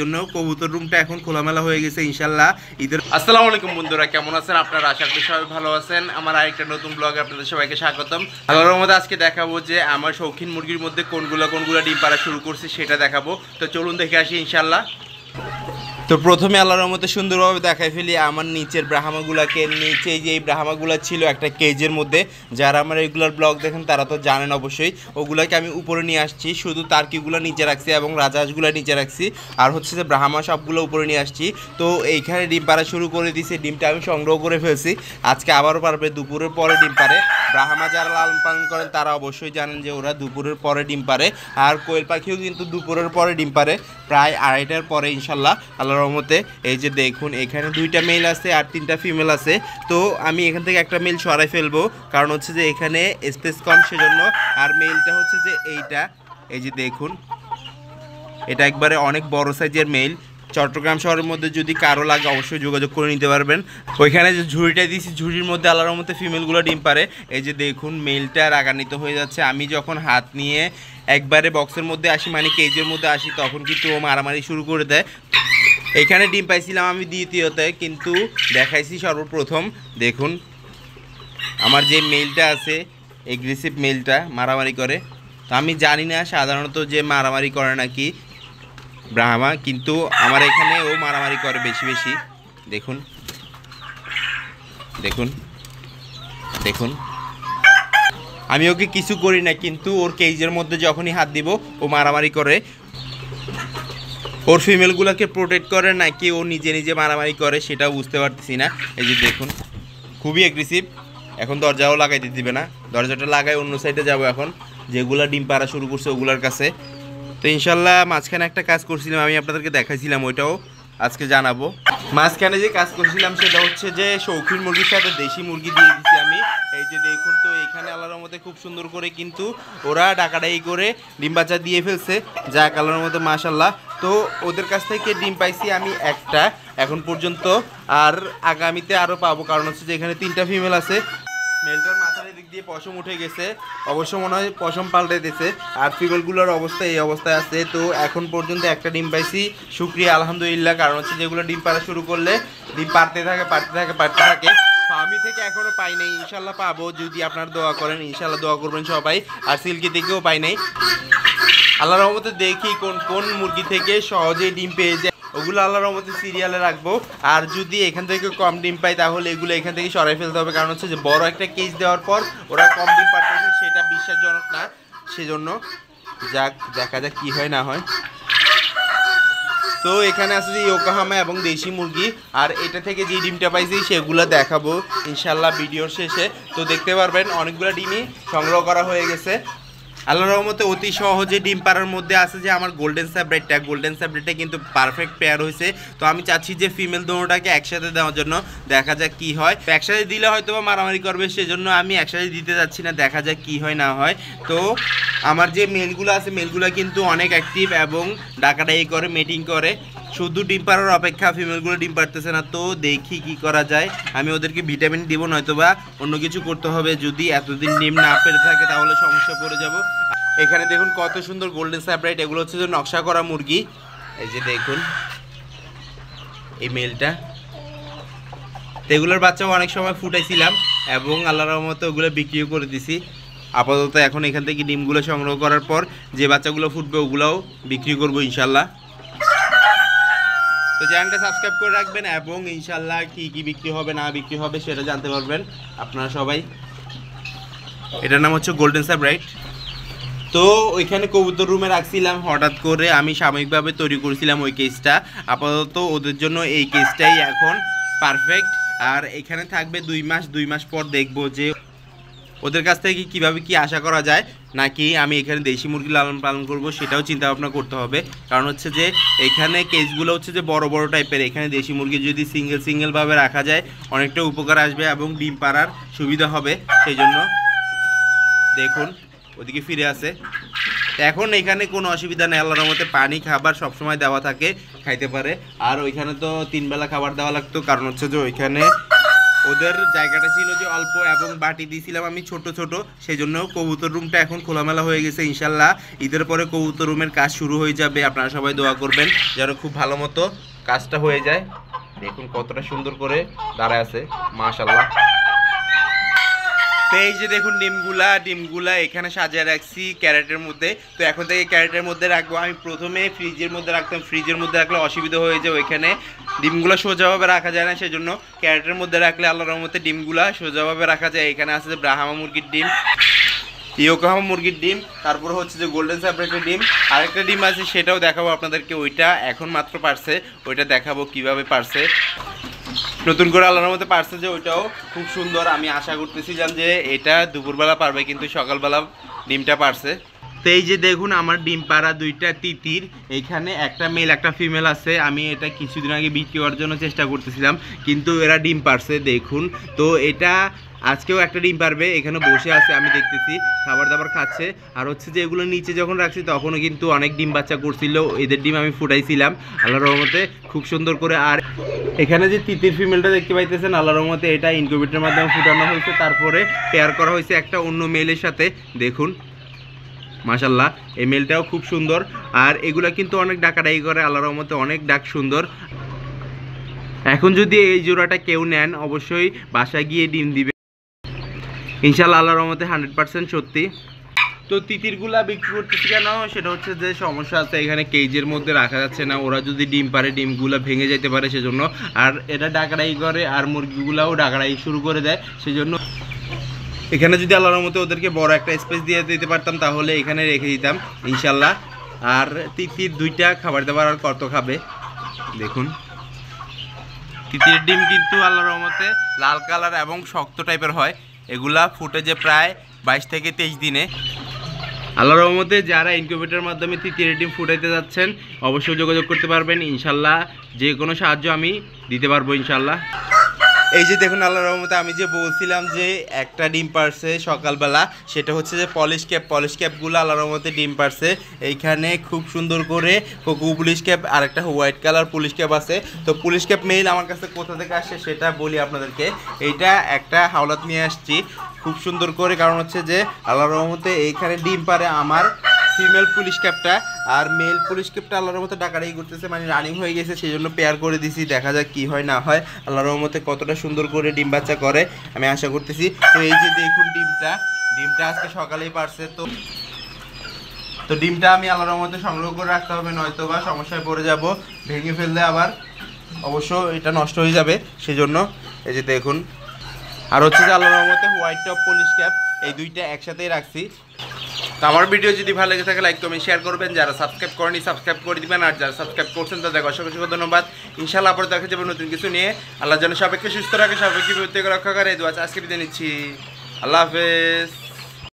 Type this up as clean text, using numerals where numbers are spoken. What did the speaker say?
জন্য কবুতর রুমটা এখন খোলামেলা হয়ে গেছে ইনশাল্লাহ ঈদের। আসসালামু আলাইকুম বন্ধুরা, কেমন আছেন আপনারা? আশা করি সবাই ভালো আছেন। আমার আরেকটা নতুন ব্লগে আপনাদের সবাইকে স্বাগতম। আল্লাহর রহমতে আজকে দেখাবো যে আমার শৌখিন মুরগির মধ্যে কোনগুলা ডিম পাড়া শুরু করছে সেটা দেখাবো। তো চলুন দেখে আসি ইনশাল্লাহ। তো প্রথমে আল্লাহর রহমতে সুন্দরভাবে দেখাই ফেলি আমার নিচের ব্রাহ্মাগুলাকে। নিচে যে এই ব্রাহ্মাগুলা ছিল একটা কেজের মধ্যে, যারা আমার রেগুলার ব্লগ দেখেন তারা তো জানেন অবশ্যই। ওগুলাকে আমি উপরে নিয়ে আসছি, শুধু তার্কিগুলো নিচে রাখছি এবং রাজহাঁসগুলো নিচে রাখছি, আর হচ্ছে যে ব্রাহ্মা সবগুলো উপরে নিয়ে আসছি। তো এইখানে ডিম পাড়া শুরু করে দিয়েছে, ডিমটা আমি সংগ্রহ করে ফেলছি। আজকে আবারও পারবে, দুপুরের পরে ডিম পারে। ব্রাহ্মা যারা লালন পালন করেন তারা অবশ্যই জানেন যে ওরা দুপুরের পরে ডিম পারে, আর কোয়েল পাখিও কিন্তু দুপুরের পরে ডিম পারে, প্রায় 2:30টার পরে ইনশাল্লাহ আল্লাহর রহমতে। এই যে দেখুন এখানে 2টা মেল আছে আর 3টা ফিমেল আছে। তো আমি এখান থেকে একটা মেল সরাই ফেলবো, কারণ হচ্ছে যে এখানে স্পেস কম সেজন্য। আর মেলটা হচ্ছে যে এইটা, এই যে দেখুন এটা একবারে অনেক বড় সাইজের মেল। চট্টগ্রাম শহরের মধ্যে যদি কারো লাগে অবশ্যই যোগাযোগ করে নিতে পারবেন। ওইখানে যে ঝুড়িটা দিয়েছি, ঝুড়ির মধ্যে আল্লাহর মধ্যে ফিমেলগুলো ডিম পারে। এই যে দেখুন মেলটা রাগান্বিত হয়ে যাচ্ছে। আমি যখন হাত নিয়ে একবারে বক্সের মধ্যে আসি, মানে কেজের মধ্যে আসি, তখন কিন্তু ও মারামারি শুরু করে দেয়। এখানে ডিম পাইছিলাম আমি দ্বিতীয়তে, কিন্তু দেখাইছি সর্বপ্রথম। দেখুন আমার যে মেলটা আছে, এগ্রেসিভ মেলটা মারামারি করে। তো আমি জানি না সাধারণত যে মারামারি করে নাকি ব্রাহ্মা, কিন্তু আমার এখানে ও মারামারি করে বেশি বেশি। দেখুন দেখুন দেখুন আমি ওকে কিছু করি না, কিন্তু ওর কেজের মধ্যে যখনই হাত দিব ও মারামারি করে। ওর ফিমেলগুলোকে প্রোটেক্ট করে নাকি ও নিজে নিজে মারামারি করে সেটাও বুঝতে পারতেছি না। এই যে দেখুন খুবই অ্যাগ্রেসিভ। এখন দরজাও লাগাইতে দিবে না, দরজাটা লাগাই অন্য সাইডে যাব এখন, যেগুলা ডিম পাড়া শুরু করছে ওগুলার কাছে। তো ইনশাল্লাহ মাঝখানে একটা কাজ করছিলাম, আমি আপনাদেরকে দেখাইছিলাম, ওইটাও আজকে জানাবো। মাঝখানে যে কাজ করছিলাম সেটা হচ্ছে যে শৌখিন মুরগির সাথে দেশি মুরগি দিয়ে দিচ্ছি আমি। এই যে দেখুন, তো এখানে আল্লাহর মধ্যে খুব সুন্দর করে কিন্তু ওরা ডাকাডাকি করে ডিম বাচ্চা দিয়ে ফেলছে, যাক আল্লাহর মধ্যে মাশাল্লাহ। তো ওদের কাছ থেকে ডিম পাইছি আমি একটা এখন পর্যন্ত, আর আগামীতে আরও পাবো, কারণ হচ্ছে যে এখানে 3টা ফিমেল আছে। মেলটার মাথার দিক দিয়ে পশম উঠে গেছে, অবশ্য মনে হয় পশম পাল্টে দিয়েছে। আর ফিমেলগুলোর অবস্থা এই অবস্থায় আছে। তো এখন পর্যন্ত একটা ডিম পাইছি, শুকরিয়া আলহামদুলিল্লাহ। কারণ হচ্ছে যেগুলো ডিম পাড়া শুরু করলে ডিম পাড়তে থাকে। আমি থেকে এখনও পাই নাই, ইনশাল্লাহ পাবো যদি আপনারা দোয়া করেন। ইনশাল্লাহ দোয়া করবেন সবাই। আর সিল্কি থেকেও পাই নাই, আল্লাহর রহমতে দেখি কোন কোন মুরগি থেকে সহজেই ডিম পেয়ে যায়, ওগুলো আল্লাহর রহমতে সিরিয়ালে রাখবো। আর যদি এখান থেকে কম ডিম পাই তাহলে এগুলো এখান থেকে সরাই ফেলতে হবে, কারণ হচ্ছে যে বড় একটা কেজ দেওয়ার পর ওরা কম ডিম পাড়তেছে, সেটা বিশ্বাসজনক না। সেজন্য যাক, দেখা যাক কি হয় না হয়। তো এখানে আছে যে ইয়োকাহামা এবং দেশি মুরগি, আর এটা থেকে যে ডিমটা পাইছি সেগুলো দেখাবো ইনশাল্লাহ ভিডিওর শেষে। তো দেখতে পারবেন অনেকগুলো ডিমই সংগ্রহ করা হয়ে গেছে আল্লাহর রহমতে। অতি সহজে ডিম পাড়ার মধ্যে আছে যে আমার গোল্ডেন স্যাব্রেটটা কিন্তু পারফেক্ট পেয়ার হয়েছে। তো আমি চাচ্ছি যে ফিমেল দোনোটাকে একসাথে দেওয়ার জন্য, দেখা যাক কি হয়। একসাথে দিলে হয়তো বা মারামারি করবে, সেজন্য আমি একসাথে দিতে যাচ্ছি না, দেখা যাক কি হয় না হয়। তো আমার যে মেলগুলো আছে, মেলগুলো কিন্তু অনেক অ্যাক্টিভ এবং ডাকাডাকি করে, মেটিং করে। শুধু ডিম পাড়ার অপেক্ষা, ফিমেলগুলো ডিম পাড়তেছে না। তো দেখি কি করা যায়। আমি ওদেরকে ভিটামিন দিব, নয়তোবা অন্য কিছু করতে হবে। যদি এতদিন ডিম না পেরে থাকে তাহলে সমস্যা পড়ে যাব। এখানে দেখুন কত সুন্দর গোল্ডেন স্যাপ্রাইট, এগুলো হচ্ছে যে নকশা করা মুরগি। এই যে দেখুন এই মেলটা, এগুলোর বাচ্চাও অনেক সময় ফুটাইছিলাম এবং আল্লাহর রহমতে ওগুলো বিক্রিও করে দিছি। আপাতত এখন এখান থেকে ডিমগুলো সংগ্রহ করার পর যে বাচ্চাগুলো ফুটবে ওগুলোও বিক্রি করবো ইনশাল্লাহ। তো চ্যানেলটা সাবস্ক্রাইব করে রাখবেন এবং ইনশাল্লাহ কি কি বিক্রি হবে না বিক্রি হবে সেটা জানতে পারবেন আপনারা সবাই। এটার নাম হচ্ছে গোল্ডেন স্যাপ্রাইট। তো ওইখানে কবুতর রুমে রাখছিলাম, হঠাৎ করে আমি সাময়িকভাবে তৈরি করেছিলাম ওই কেসটা। আপাতত ওদের জন্য এই কেসটাই এখন পারফেক্ট। আর এখানে থাকবে 2 মাস পর দেখবো যে ওদের কাছ থেকে কিভাবে কি আশা করা যায়, নাকি আমি এখানে দেশি মুরগি লালন পালন করব সেটাও চিন্তা ভাবনা করতে হবে। কারণ হচ্ছে যে এখানে কেসগুলো হচ্ছে যে বড় বড় টাইপের, এখানে দেশি মুরগি যদি সিঙ্গেলভাবে রাখা যায় অনেকটা উপকার আসবে এবং ডিম পাড়ার সুবিধা হবে। সেই জন্য দেখুন ওদিকে ফিরে আসে। এখন এখানে কোনো অসুবিধা নেই, আল্লাহর রহমতে পানি খাবার সবসময় দেওয়া থাকে, খাইতে পারে। আর ওইখানে তো 3 বেলা খাবার দেওয়া লাগতো, কারণ হচ্ছে যে ওইখানে ওদের জায়গাটা ছিল যে অল্প এবং বাটি দিয়েছিলাম আমি ছোট ছোট, সেই জন্য কবুতর রুমটা এখন খোলামেলা হয়ে গেছে। ইনশাল্লাহ ঈদের পরে কবুতর রুমের কাজ শুরু হয়ে যাবে। আপনারা সবাই দোয়া করবেন যেন খুব ভালো মতো কাজটা হয়ে যায়। দেখুন কতটা সুন্দর করে দাঁড়ায় আছে, মাশাআল্লাহ। তো এই যে দেখুন ডিমগুলা এখানে সাজিয়ে রাখছি ক্যারেটের মধ্যে। তো এখন থেকে ক্যারেটের মধ্যে রাখবো। আমি প্রথমে ফ্রিজের মধ্যে রাখতাম, ফ্রিজের মধ্যে রাখলে অসুবিধা হয়ে যায়, ওইখানে ডিমগুলো সোজাভাবে রাখা যায় না, সেজন্য ক্যারেটের মধ্যে রাখলে আল্লাহর রহমতে ডিমগুলা সোজাভাবে রাখা যায়। এখানে আছে যে ব্রাহ্মা মুরগির ডিম, ইয়োকাহামা মুরগির ডিম, তারপর হচ্ছে যে গোল্ডেন স্যাপারেটের ডিম, আরেকটা ডিম আছে সেটাও দেখাবো আপনাদেরকে। ওইটা এখন মাত্র পারছে, ওইটা দেখাবো কিভাবে পারছে। নতুন করে আল্লাহর মধ্যে পারছে যে ওইটাও খুব সুন্দর। আমি আশা করতেছি যে এটা দুপুরবেলা পারবে, কিন্তু সকালবেলা ডিমটা পারছে। তো এই যে দেখুন আমার ডিম পাড়া দুইটা তিতির, এইখানে একটা মেল একটা ফিমেল আছে। আমি এটা কিছুদিন আগে বিক্রি করার জন্য চেষ্টা করতেছিলাম, কিন্তু এরা ডিম পারছে দেখুন। তো এটা আজকেও একটা ডিম পারবে, এখানে বসে আছে আমি দেখতেছি, খাবার দাবার খাচ্ছে। আর হচ্ছে যে এগুলো নিচে যখন রাখছি তখনও কিন্তু অনেক ডিম বাচ্চা করছিল, এদের ডিম আমি ফুটাইছিলাম আল্লাহর রহমতে খুব সুন্দর করে। আর এখানে যে তিতির ফিমেলটা দেখতে পাইতেছেন আল্লাহর রহমতে এটা ইনকিউবেটরের মাধ্যমে ফুটানো হয়েছে, তারপরে পেয়ার করা হয়েছে একটা অন্য মেলের সাথে। দেখুন মাশাল্লাহ এই মেলটাও খুব সুন্দর। আর এগুলা কিন্তু অনেক ডাকাডাকি করে, আল্লাহর রহমতে অনেক ডাক সুন্দর। এখন যদি এই জোড়াটা কেউ নেন অবশ্যই বাসায় গিয়ে ডিম দিবে ইনশাল্লাহ, আল্লাহর রহমতে 100% সত্যি। তো তিতিরগুলা বিক্রি করতেছি কেন, সেটা হচ্ছে যে সমস্যা আছে, এখানে কেজের মধ্যে রাখা যাচ্ছে না। ওরা যদি ডিম পারে ডিমগুলা ভেঙে যেতে পারে সেজন্য। আর এটা ডাকাডাকি করে আর মুরগিগুলাও ডাকাডাকি শুরু করে দেয়, সেজন্য এখানে যদি আল্লাহর মতো ওদেরকে বড় একটা স্পেস দিয়ে দিতে পারতাম তাহলে এখানে রেখে দিতাম ইনশাল্লাহ। আর তিতির দুইটা খাবার দাবার আর কত খাবে দেখুন। তিতির ডিম কিন্তু আল্লাহর রহমতে লাল কালার এবং শক্ত টাইপের হয়, এগুলা ফুটে যে প্রায় 22 থেকে 23 দিনে। আল্লাহর রহমতে যারা ইনকিউবেটরের মাধ্যমে তিতির ডিম ফুটাইতে যাচ্ছেন অবশ্যই যোগাযোগ করতে পারবেন ইনশাল্লাহ, যে কোনো সাহায্য আমি দিতে পারবো ইনশাল্লাহ। এই যে দেখুন আল্লাহর রহমতে আমি যে বলছিলাম যে একটা ডিম পারছে সকালবেলা, সেটা হচ্ছে যে পলিশ ক্যাপগুলো আল্লাহর রহমতে ডিম পারছে। এইখানে খুব সুন্দর করে কোকো পুলিশ ক্যাপ আর একটা হোয়াইট কালার পুলিশ ক্যাপ আছে। তো পুলিশ ক্যাপ মেইল আমার কাছে কোথা থেকে আসছে সেটা বলি আপনাদেরকে। এইটা একটা হাওলাত নিয়ে আসছি খুব সুন্দর করে, কারণ হচ্ছে যে আল্লাহর রহমতে এইখানে ডিম পারে আমার ফিমেল পুলিশ ক্যাপটা, আর মেল পুলিশ ক্যাপটা আল্লাহর রহমতে ডাকাডাকি করতেছে, মানে রানিং হয়ে গেছে, সেই জন্য পেয়ার করে দিছি। দেখা যাক কি হয় না হয়, আল্লাহর রহমতে কতটা সুন্দর করে ডিম বাচ্চা করে আমি আশা করতেছি। তো এই যে দেখুন ডিমটা আজকে সকালেই পারছে। তো ডিমটা আমি আল্লাহর রহমতে সংগ্রহ করে রাখতে হবে, নয়তো বা সমস্যায় পড়ে যাব, ভেঙে ফেললে আবার অবশ্য এটা নষ্ট হয়ে যাবে, সেজন্য এই যে দেখুন। আর হচ্ছে যে আল্লাহর রহমতে হোয়াইট টপ পুলিশ ক্যাপ এই দুইটা একসাথেই রাখছি। তো আমার ভিডিও যদি ভালো লেগে থাকে লাইক কমেন্ট শেয়ার করবেন, যারা সাবস্ক্রাইব করেনি সাবস্ক্রাইব করে দিবেন, আর যারা সাবস্ক্রাইব করছেন তাদেরকে অসংখ্য ধন্যবাদ। ইনশাআল্লাহ পরে দেখা যাবে নতুন কিছু নিয়ে। আল্লাহ যেন সবাইকে সুস্থ রাখে, সবাইকে বিপদ থেকে রক্ষা করে। এই দোয়া আজকে বিদায় নিচ্ছি, আল্লাহ হাফেজ।